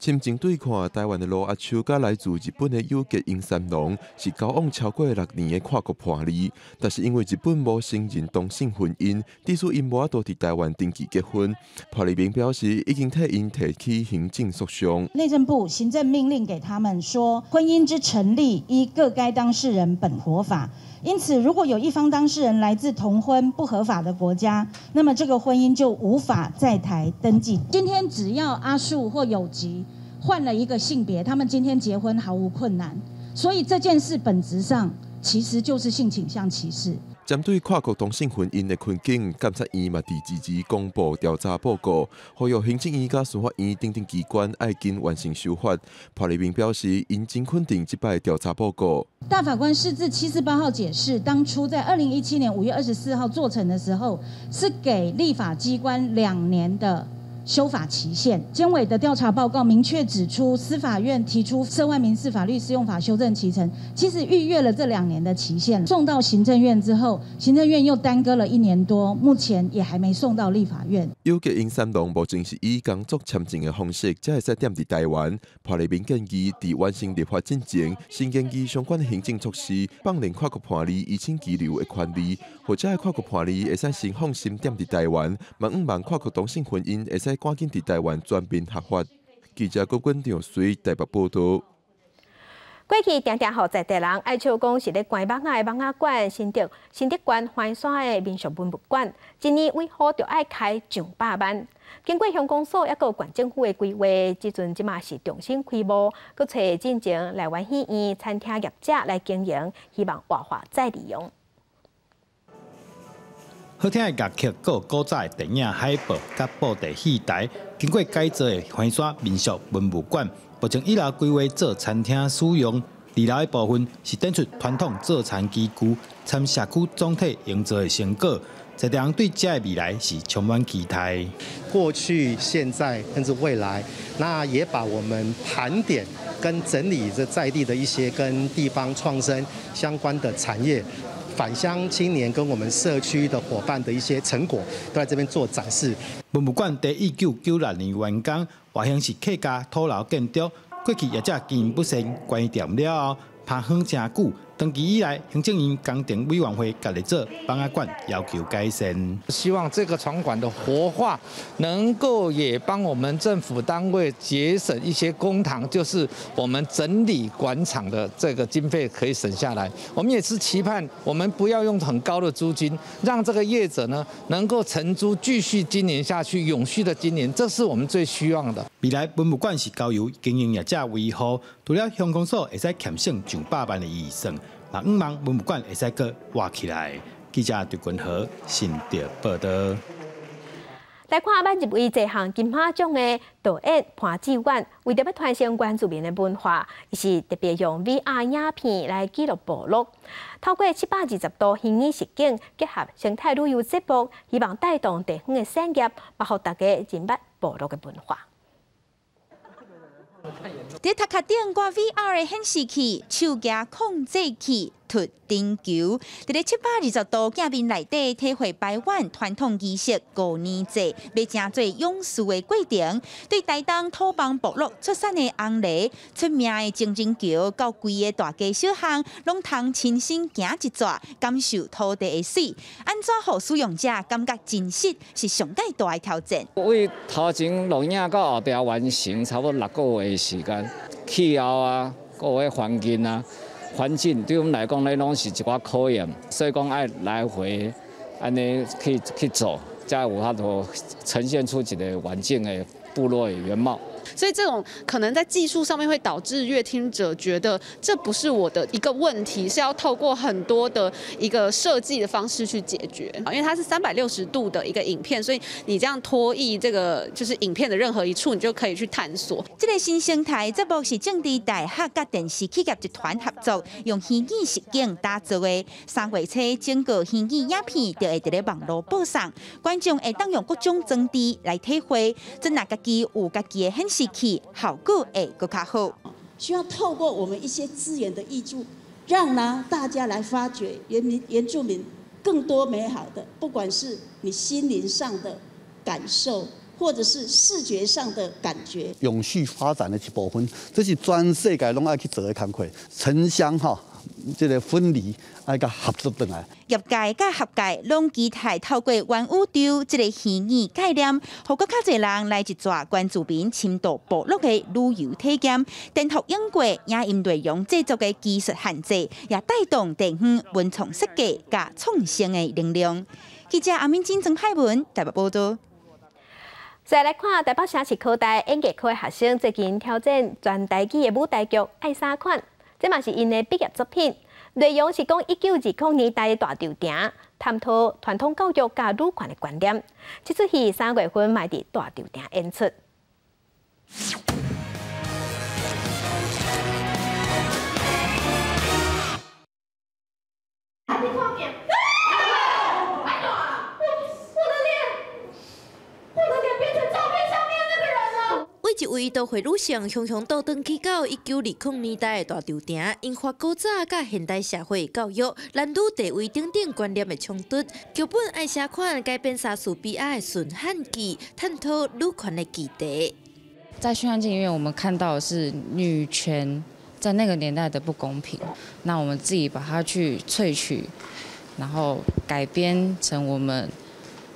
深正对看台湾的罗阿秋，甲来自日本的有吉英三郎是交往超过6年的跨国伴侣，但是因为日本无承认同性婚姻，致使因无法度伫台湾登记结婚。潘立明表示，已经替因提起行政诉讼。内政部行政命令给他们说，婚姻之成立依各该当事人本国法。因此，如果有一方当事人来自同婚不合法的国家，那么这个婚姻就无法在台登记。今天只要阿树或有吉换了一个性别，他们今天结婚毫无困难。所以这件事本质上其实就是性倾向歧视。针对跨国同性婚姻的困境，监察院嘛伫支持公布调查报告，呼吁行政院甲司法院等等机关要紧完成修法。潘立明表示，因真肯定这摆调查报告。大法官释字748号解释，当初在2017年5月24号做成的时候，是给立法机关2年的修法期限。监委的调查报告明确指出，司法院提出涉外民事法律适用法修正期程，其实逾越了这2年的期限。送到行政院之后，行政院又耽搁了1年多，目前也还没送到立法院。有吉英三郎目前是以工作签证的方式，才会使踮伫台湾。潘立明建议，伫完成立法进前，先研究相关的行政措施，放任跨国伴侣移情居留的权利，或者跨国伴侣会使先放心踮伫台湾，望跨国同性婚姻会使赶紧伫台湾全面合法。记者郭冠长随台北报道。过去常常互在地人爱笑讲是咧关网仔的网仔馆，新竹县环山的民俗文物馆，今年为何就爱开上100万？经过乡公所抑个县政府的规划，即马是重新开幕，佮找进前来湾戏院餐厅业者来经营，希望活化再利用。好听的乐曲，佮古早的电影海报、甲布袋戏台，经过改造的环山民俗文物馆，目前以来规划做餐厅使用。二楼的部分是展出传统做餐机具，参社区总体营造的成果。在地人对这的未来是充满期待。过去、现在甚至未来，那也把我们盘点跟整理这在地的一些跟地方创生相关的产业。返乡青年跟我们社区的伙伴的一些成果，都在这边做展示。文物馆在1996年完工，外形是客家土楼建筑。过去业者经营不善，关店了后，拍远真久，长期以来，行政院工程委员会甲立做帮阿管要求改善。希望这个场馆的活化，能够也帮我们政府单位节省一些公帑，就是我们整理馆场的这个经费可以省下来。我们也是期盼我们不要用很高的租金，让这个业者呢能够承租继续经营下去，永续的经营，这是我们最希望的。未来文物馆是交由经营业者维护，除了乡公所会使欠省上百万的预算，那5万文物馆会使个挖起来。记者对君和新竹报道。来看每入围这项金马奖的导演潘志远，为着要传承原住民的文化，伊是特别用 VR 影片来记录部落，透过720度虚拟实景，结合生态旅游节目，希望带动地方的产业，包括大家认捌部落的文化。伫头壳顶挂 VR 的显示器、手架控制器、凸顶球，伫咧720度镜面内底体会排湾传统仪式5年祭，要成做勇士的过程。对台东土邦部落出产的红梨、出名的情人桥，到规个大街小巷，拢通亲身行一逝，感受土地的水。安怎互使用者感觉真实，是上界大的挑战。为头前录影到后壁完成，差不多6个月的时间。气候啊，各个环境啊，环境对我们来讲咧，拢是一寡考验，所以讲爱来回安尼去做，才有法度呈现出一个完整的部落的原貌。所以这种可能在技术上面会导致乐听者觉得这不是我的一个问题，是要透过很多的一个设计的方式去解决。因为它是360度的一个影片，所以你这样拖移这个就是影片的任何一处，你就可以去探索。这个新生态节目是政治大学甲电视企业集团合作，用虚拟实景打造的。3月初整个虚拟影片就会伫咧网络播送，观众会当用各种装置来体会，真若家己有家己的显示器，效果会更加好。需要透过我们一些资源的挹注，让大家来发掘原住民更多美好的，不管是你心灵上的感受，或者是视觉上的感觉。永续发展的一部分，这是全世界拢爱去做的工作，城乡这个分离爱甲合作起来。业界甲学界拢期待透过元宇宙这个虚拟概念，互更较侪人来一撮原住民深度部落的旅游体验，颠覆英国影音内容制作的技术限制，也带动地方文创设计甲创新的能量。记者阿敏金曾海文台北报道。再来看台北城市科大演艺科的学生最近挑战全台语的舞台剧《爱沙款》，这嘛是因的毕业作品。内容是讲1920年代的大潮埕，探讨传统教育甲女权的观念。这出戏3月份卖伫大潮埕演出。为一位都会女性雄雄倒转去到1920年代的大潮埕，引发古早甲现代社会教育、男女地位等等观念的冲突。剧本《爱沙款》改编莎士比亚的《顺汉记》，探讨女权的议题。在《顺汉记》里面，我们看到的是女权在那个年代的不公平，那我们自己把它去萃取，然后改编成我们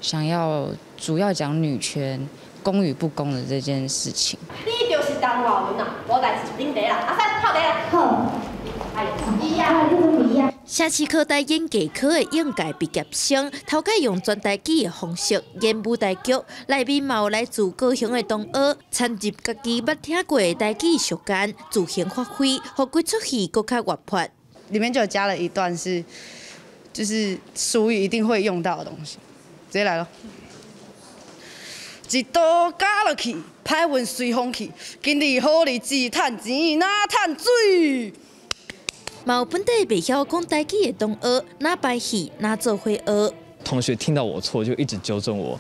想要主要讲女权。公与不公的这件事情。你就是当外文啊，无代志就顶茶啦。阿三泡茶啦。好。哎，伊啊，你怎么伊啊？城市科大演艺科的应届毕业生，头家用全台语的方式演舞台剧，内面嘛有来自高雄的同学，掺入家己捌听过的台语俗谚，自行发挥，让几出戏更加活泼。里面就有加了一段就是俗语一定会用到的东西，直接来咯。一刀加落去，歹运随风去。今日好日子趁钱哪趁水？嘛有本地袂晓讲台语的同学，哪排戏哪做伙学。同学听到我错就一直纠正我。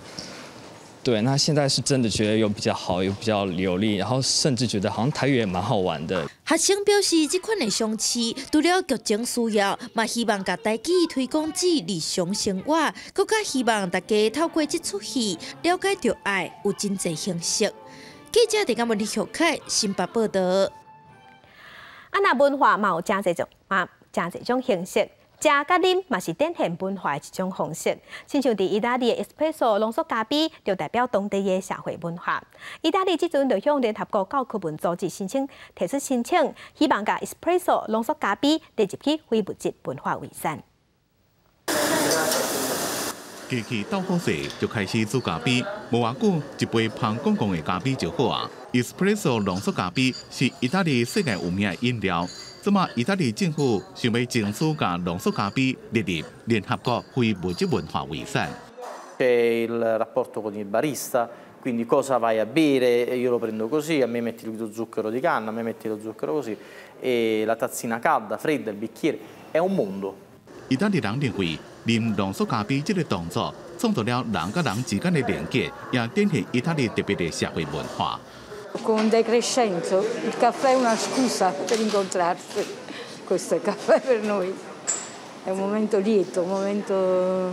对，那现在是真的觉得有比较好，有比较流利，然后甚至觉得好像台语也蛮好玩的。学生表示，这款的相似，除了剧情需要，嘛希望把台语推广至日常生活，更加希望大家透过这出戏了解到爱有真侪形式。记者伫嘉义李秀凯新北报道。那文化嘛有真侪种真侪种形式。食甲啉嘛是典型文化的一种方式，亲像伫意大利的 espresso 浓缩咖啡，就代表当地的社会文化。意大利即阵就向联合国教科文组织提出申请，希望把 espresso 浓缩咖啡列入去非物质文化遗产。机器倒好势就开始煮咖啡，无偌久一杯香公公的咖啡就好啊。espresso 浓缩咖啡是意大利世界有名的饮料。即马意大利政府想要争取把浓缩咖啡列入联合国非物质文化遗产。C'è il rapporto con il barista, quindi cosa vai a bere, io lo prendo così, a me metti lo zucchero di canna, a me metti lo zucchero così, e la tazzina calda, fredda, il bicchiere, è un mondo. 意大利人认为，啉浓缩咖啡这个动作创造了人甲人之间的连结，也展现意大利特别的社会文化。Con De Crescenzo, il caffè è una scusa per incontrarsi. Questo è il caffè per noi. È un momento lieto, un momento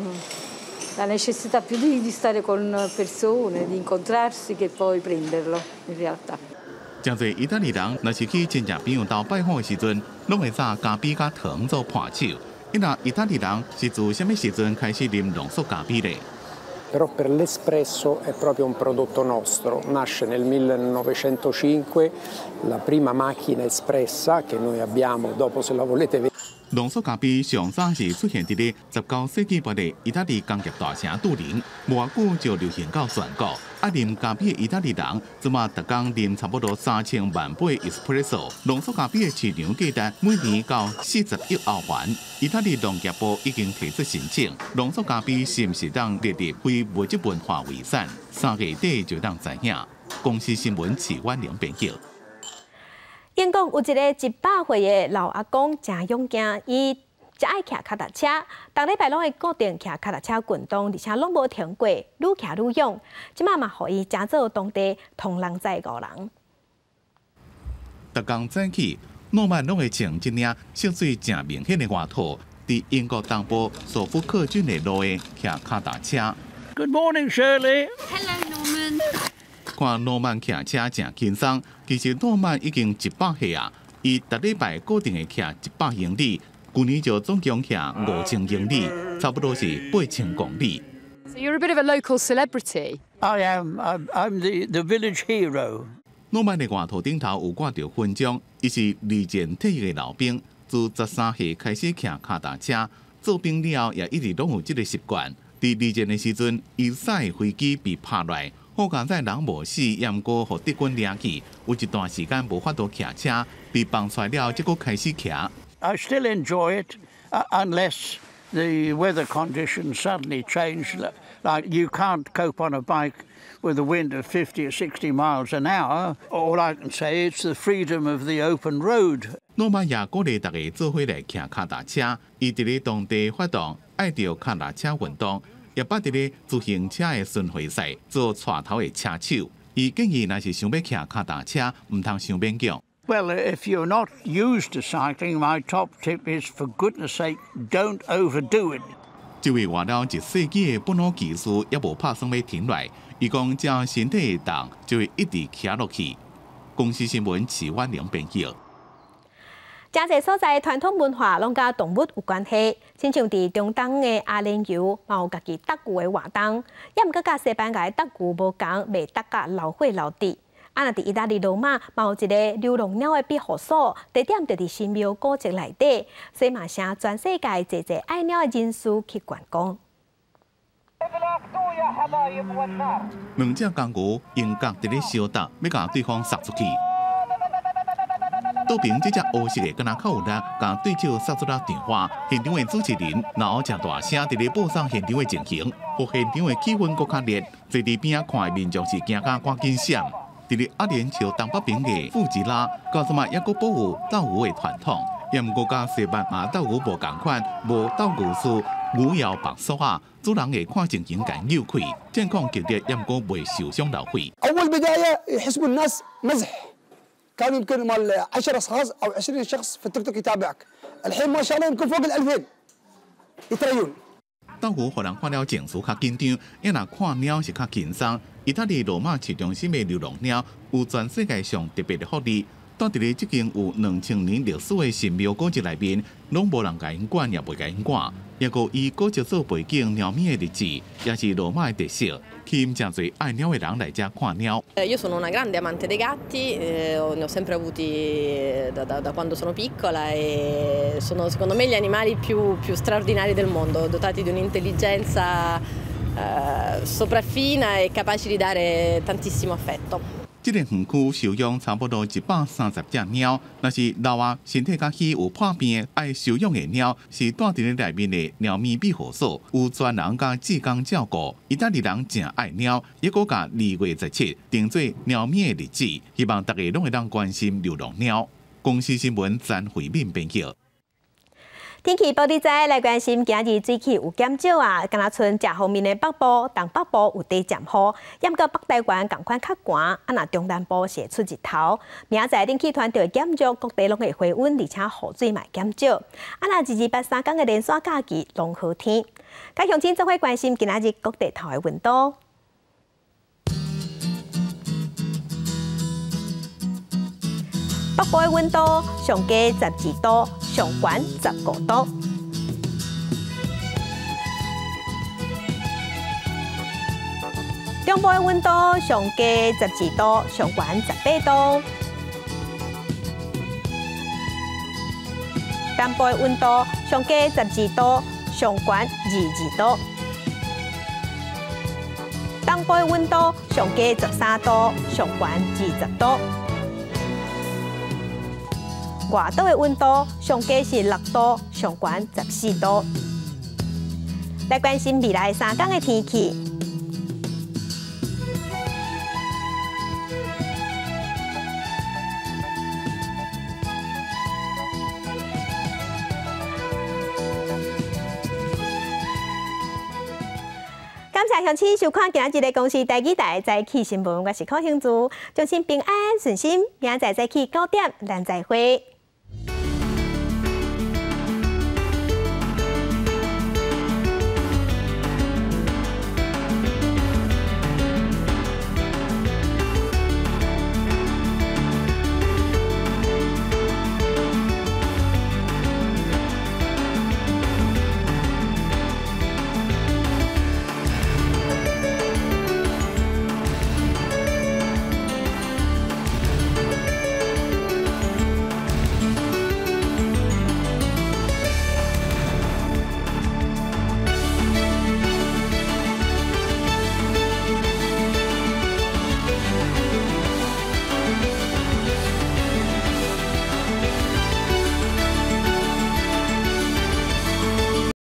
la necessità più di stare con persone, di incontrarsi che poi prenderlo in realtà. 真侪意大利人，若是去亲戚朋友家拜访的时阵，拢会炸咖啡甲糖做伴手。那意大利人是自什么时阵开始啉浓缩咖啡嘞？Però per l'espresso è proprio un prodotto nostro, nasce nel 1905 la prima macchina espressa che noi abbiamo, dopo se la volete vedere. 浓缩咖啡上早是出现伫咧19世纪末的意大利工业大城都灵，无偌久就流行到全国。爱啉咖啡的意大利人，即马逐工啉差不多3000万杯 espresso。浓缩咖啡的市场价值每年到40亿欧元。意大利农业部已经提出申请，浓缩咖啡是毋是当列入非物质文化遗产？3月底就当知影。公司新闻市湾两编辑。英国有一个100岁的老阿公，真勇敢，伊真爱骑脚踏车，逐礼拜拢会固定骑脚踏车运动，而且拢无停过，愈骑愈勇。即马嘛，互伊真做当地同人载5人。逐工早起，诺曼拢会穿一领色水真明显的外套，伫英国东部索福克郡的路下骑脚踏车。Good morning, Shirley. Hello, Norman. 看诺曼骑车真轻松，其实诺曼已经100岁啊！伊逐礼拜固定会骑100英里，去年就总共骑5000英里，差不多是8000公里。So you're a bit of a local celebrity. I am. I'm the village hero. 诺曼的外套顶头有挂着勋章，伊是利剑退役的老兵，自13岁开始骑脚踏车，做兵了后也一直拢有这个习惯。伫利剑的时阵，伊驶飞机被拍落。好佳在人无死，也毋过互敌军掠去，有一段时间无法度骑车，被放出来了，结果开始骑。I still enjoy it, unless the weather conditions suddenly change. Like you can't cope on a bike with a wind of 50 or 60 miles an hour. All I can say is the freedom of the open road. 诺曼也鼓励大家做伙来骑脚踏车，伊伫咧当地发动爱着脚踏车运动。也捌伫咧自行车的巡回赛做带头的车手，伊建议若是想要骑脚踏车，唔通伤勉强。Well, if you're not used to cycling, my top tip is, for goodness sake, don't overdo it. 这位活了1世纪的本土技术也无拍算要停落，伊讲只要身体会动，就会一直骑落去。公司新闻市湾两编辑。真侪所在传统文化拢甲动物有关系，亲像伫中东的阿联酋，嘛有家己搭牛的活动，也毋过甲西班牙搭牛无共，袂搭甲老火老底。啊，若伫意大利罗马，嘛有一个流浪鸟的庇护所，地点就伫神庙古迹内底，所以嘛请全世界侪侪爱鸟的人士去观光。两只公牛用角伫咧相搭，要甲对方杀出去。倒边这只乌色的，敢若较有力，甲对手杀出了电话。现场的主持人然后真大声伫咧播送现场的情形，互现场的气氛搁较热。坐伫边仔看的民众是惊甲赶紧闪。伫咧阿联酋东北边的富吉拉，到即马也搁保有斗牛的传统，也毋过甲西班牙斗牛无共款，无斗牛士牛摇白索啊，主人会看情形甲扭开，战况激烈，也毋过袂受伤流血。أول بداية يحسبوا الناس مزح كان يمكن مال 10 أشخاص أو 20 شخص في التيك توك يتابعك الحين ما شاء الله يمكن فوق ال2000 يتريون 斗牛互人看了情绪较紧张，也若看鸟是较轻松。意大利罗马市中心的流浪鸟有全世界上特别的福利，住伫咧即间有2000年历史的神庙古迹内面，拢无人甲因管，也袂甲因管。也个以古迹做背景，鸟咪的日子，也是罗马的特色，吸引真侪爱鸟的人来遮看鸟。Io sono una grande amante dei gatti, ne ho sempre avuti da quando sono piccola e sono secondo me gli animali più straordinari del mondo, dotati di un'intelligenza sopraffina e capaci di dare tantissimo affetto. 这个园区收养差不多130只鸟，若是老啊身体较虚有破病爱收养的鸟，是住伫咧内面的鸟咪庇护所，有专人甲志工照顾。意大利人真爱鸟，也搁甲2月17定做鸟咪的日子，希望大家拢会当关心流浪鸟。公司新闻詹慧敏编辑。天气报你知，来关心今日水气有减少啊，敢若剩正方面的北部、东北部有地渐雨，也毋过北台湾同款较寒，啊若中南部是出日头。明仔载天气团队减弱，各地拢会回温，而且雨水嘛减少。啊若2、8、3天的连续假期拢好天。甲乡亲做伙关心今仔日各地头的温度。北部的温度上低12度，上悬15度。中部的温度上低12度，上悬18度。南部的温度上低12度，上悬22度。东部的温度上低13度，上悬20度。外岛的温度上低是6度，上悬14度。来关心未来3天的天气。感谢乡亲收看今日的公视第2台早起新闻，我是柯兴珠，祝新平安顺心，明仔载早起9点，咱再会。